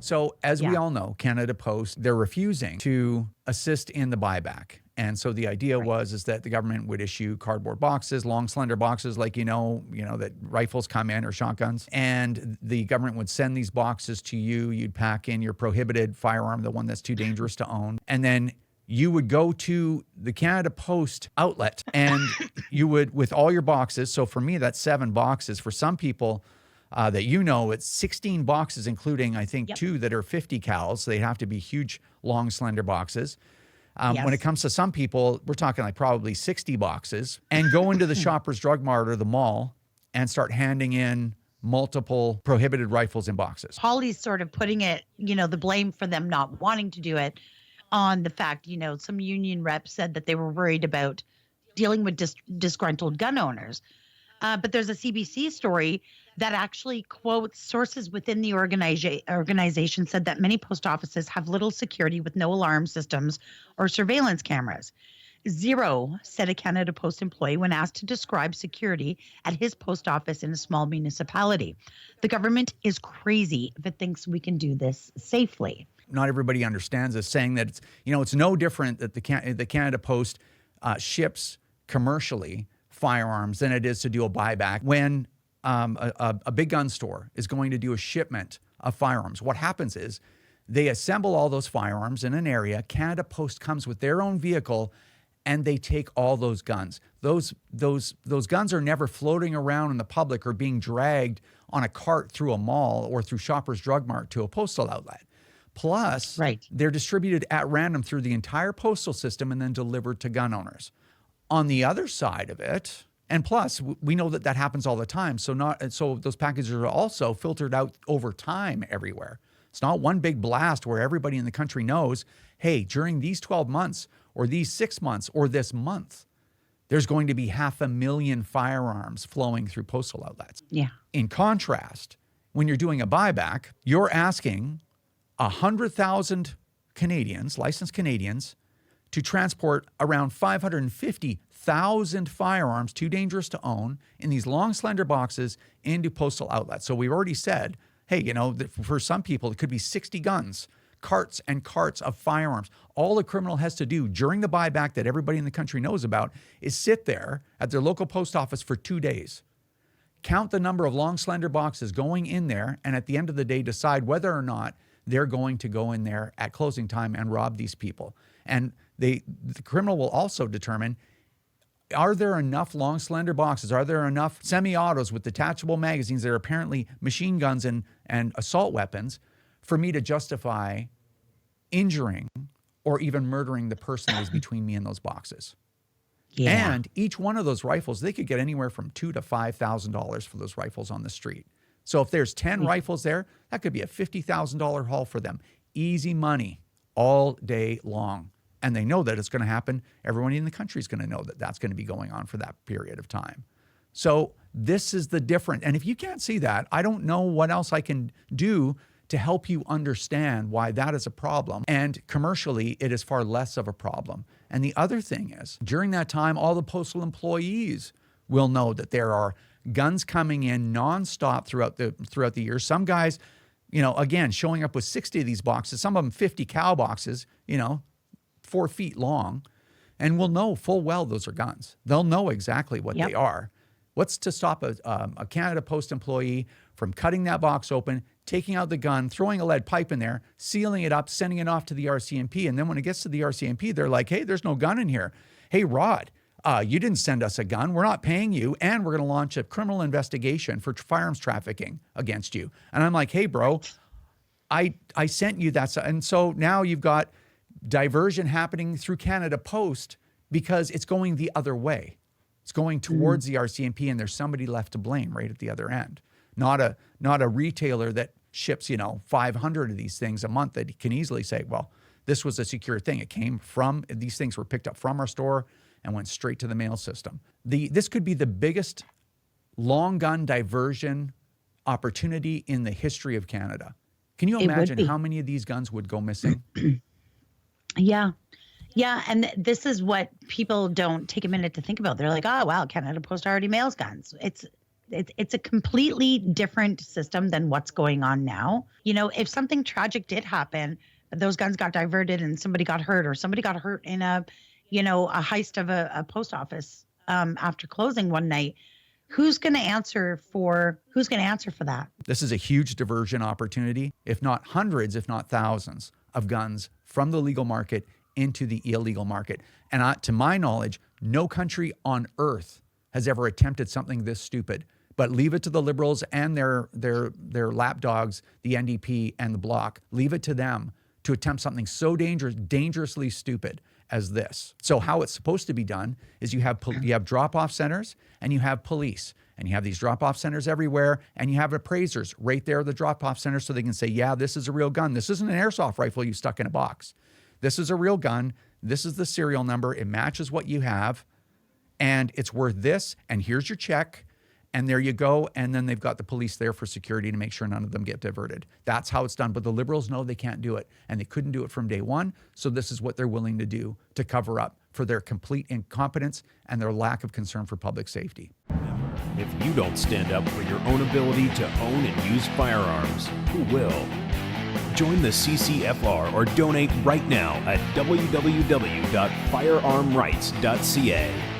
So as we all know, Canada Post, they're refusing to assist in the buyback. And so the idea is that the government would issue cardboard boxes, long, slender boxes, like, that rifles come in or shotguns. And the government would send these boxes to you. You'd pack in your prohibited firearm, the one that's too dangerous to own. And then you would go to the Canada Post outlet and you would, with all your boxes. So for me, that's 7 boxes. For some people, it's 16 boxes, including, I think, 2 that are 50 cals. So they have to be huge, long, slender boxes. When it comes to some people, we're talking like probably 60 boxes, and go into the Shoppers Drug Mart or the mall and start handing in multiple prohibited rifles in boxes. Holly's sort of putting it, the blame for them not wanting to do it on the fact, some union reps said that they were worried about dealing with disgruntled gun owners. But there's a CBC story that actually quotes sources within the organization said that many post offices have little security with no alarm systems or surveillance cameras. Zero, said a Canada Post employee when asked to describe security at his post office in a small municipality. The government is crazy if it thinks we can do this safely. Not everybody understands this, saying that it's no different that the Canada Post ships commercially firearms than it is to do a buyback. When a big gun store is going to do a shipment of firearms, what happens is they assemble all those firearms in an area. Canada Post comes with their own vehicle and they take all those guns. Those guns are never floating around in the public or being dragged on a cart through a mall or through Shoppers Drug Mart to a postal outlet. Plus, they're distributed at random through the entire postal system and then delivered to gun owners. On the other side of it, and plus, we know that happens all the time. So those packages are also filtered out over time everywhere. It's not one big blast where everybody in the country knows, hey, during these 12 months or these 6 months or this month, there's going to be 500,000 firearms flowing through postal outlets. Yeah. In contrast, when you're doing a buyback, you're asking 100,000 Canadians, licensed Canadians, to transport around 550,000 firearms too dangerous to own in these long, slender boxes into postal outlets. So we've already said, hey, for some people, it could be 60 guns, carts and carts of firearms. All the criminal has to do during the buyback that everybody in the country knows about is sit there at their local post office for 2 days, count the number of long, slender boxes going in there, and at the end of the day, decide whether or not they're going to go in there at closing time and rob these people. And the criminal will also determine, are there enough long, slender boxes? Are there enough semi-autos with detachable magazines that are apparently machine guns and assault weapons for me to justify injuring or even murdering the person that is between me and those boxes? Yeah. And each one of those rifles, they could get anywhere from $2,000 to $5,000 for those rifles on the street. So if there's 10 rifles there, that could be a $50,000 haul for them. Easy money all day long. And they know that it's going to happen. Everyone in the country is going to know that that's going to be going on for that period of time. So this is the difference. And if you can't see that, I don't know what else I can do to help you understand why that is a problem. And commercially, it is far less of a problem. And the other thing is, during that time, all the postal employees will know that there are guns coming in nonstop throughout the year. Some guys, again, showing up with 60 of these boxes, some of them 50 cal boxes, 4 feet long, and we'll know full well those are guns. They'll know exactly what they are. What's to stop a Canada Post employee from cutting that box open, taking out the gun, throwing a lead pipe in there, sealing it up, sending it off to the RCMP, and then when it gets to the RCMP, they're like, hey, there's no gun in here. Hey, Rod, you didn't send us a gun. We're not paying you, and we're going to launch a criminal investigation for firearms trafficking against you. And I'm like, hey, bro, I sent you that. And so now you've got diversion happening through Canada Post because it's going the other way. It's going towards the RCMP, and there's somebody left to blame right at the other end. Not a retailer that ships 500 of these things a month that can easily say, well, this was a secure thing. It came from, these things were picked up from our store and went straight to the mail system. This could be the biggest long gun diversion opportunity in the history of Canada. Can you imagine how many of these guns would go missing? Yeah. Yeah. And this is what people don't take a minute to think about. They're like, oh, wow, Canada Post already mails guns. It's a completely different system than what's going on now. You know, if something tragic did happen, those guns got diverted and somebody got hurt, or somebody got hurt in a heist of a post office after closing one night, who's going to answer for that? This is a huge diversion opportunity, if not hundreds, if not thousands of guns from the legal market into the illegal market. And to my knowledge, no country on earth has ever attempted something this stupid. But leave it to the Liberals and their lapdogs, the NDP and the Bloc. Leave it to them to attempt something so dangerously stupid as this. So how it's supposed to be done is you have drop-off centers and you have police. And you have these drop-off centers everywhere, and you have appraisers right there at the drop-off center so they can say, yeah, this is a real gun. This isn't an airsoft rifle you stuck in a box. This is a real gun. This is the serial number. It matches what you have, and it's worth this, and here's your check, and there you go. And then they've got the police there for security to make sure none of them get diverted. That's how it's done. But the Liberals know they can't do it, and they couldn't do it from day one, so this is what they're willing to do to cover up for their complete incompetence and their lack of concern for public safety. If you don't stand up for your own ability to own and use firearms, who will? Join the CCFR or donate right now at www.firearmrights.ca.